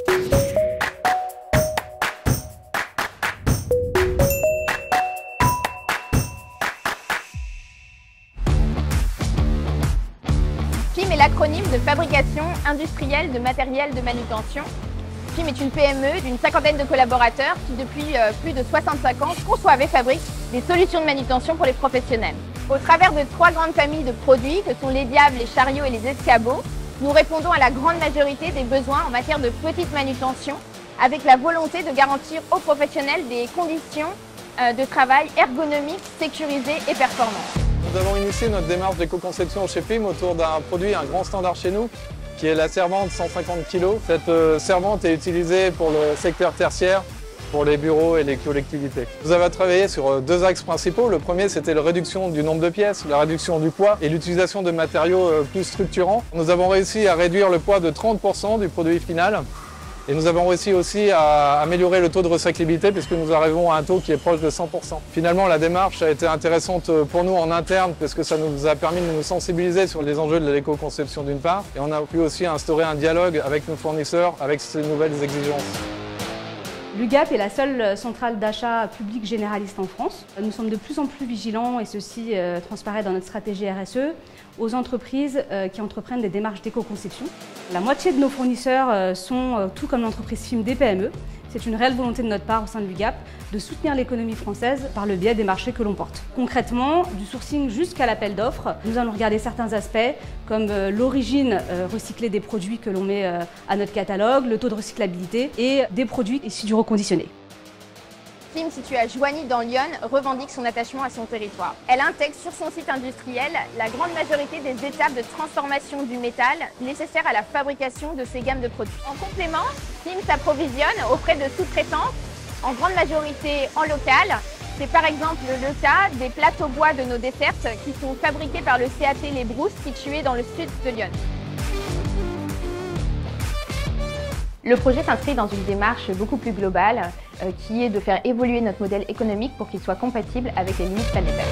FIM est l'acronyme de Fabrication Industrielle de Matériel de Manutention. FIM est une PME d'une cinquantaine de collaborateurs qui, depuis plus de 65 ans, conçoivent et fabriquent des solutions de manutention pour les professionnels. Au travers de 3 grandes familles de produits que sont les diables, les chariots et les escabeaux, nous répondons à la grande majorité des besoins en matière de petite manutention, avec la volonté de garantir aux professionnels des conditions de travail ergonomiques, sécurisées et performantes. Nous avons initié notre démarche d'éco-conception chez FIM autour d'un produit, un grand standard chez nous, qui est la servante 150 kg. Cette servante est utilisée pour le secteur tertiaire, pour les bureaux et les collectivités. Nous avons travaillé sur 2 axes principaux. Le premier, c'était la réduction du nombre de pièces, la réduction du poids et l'utilisation de matériaux plus structurants. Nous avons réussi à réduire le poids de 30% du produit final. Et nous avons réussi aussi à améliorer le taux de recyclabilité puisque nous arrivons à un taux qui est proche de 100%. Finalement, la démarche a été intéressante pour nous en interne parce que ça nous a permis de nous sensibiliser sur les enjeux de l'éco-conception d'une part. Et on a pu aussi instaurer un dialogue avec nos fournisseurs avec ces nouvelles exigences. L'UGAP est la seule centrale d'achat publique généraliste en France. Nous sommes de plus en plus vigilants, et ceci transparaît dans notre stratégie RSE, aux entreprises qui entreprennent des démarches d'éco-conception. La moitié de nos fournisseurs sont, tout comme l'entreprise FIM, des PME. C'est une réelle volonté de notre part au sein de l'UGAP de soutenir l'économie française par le biais des marchés que l'on porte. Concrètement, du sourcing jusqu'à l'appel d'offres, nous allons regarder certains aspects comme l'origine recyclée des produits que l'on met à notre catalogue, le taux de recyclabilité et des produits issus du reconditionné. FIM, située à Joigny dans l'Yonne, revendique son attachement à son territoire. Elle intègre sur son site industriel la grande majorité des étapes de transformation du métal nécessaires à la fabrication de ces gammes de produits. En complément, FIM s'approvisionne auprès de sous-traitants, en grande majorité en local. C'est par exemple le cas des plateaux bois de nos dessertes qui sont fabriqués par le CAT Les Brousses, situé dans le sud de Lyon. Le projet s'inscrit dans une démarche beaucoup plus globale qui est de faire évoluer notre modèle économique pour qu'il soit compatible avec les limites planétaires.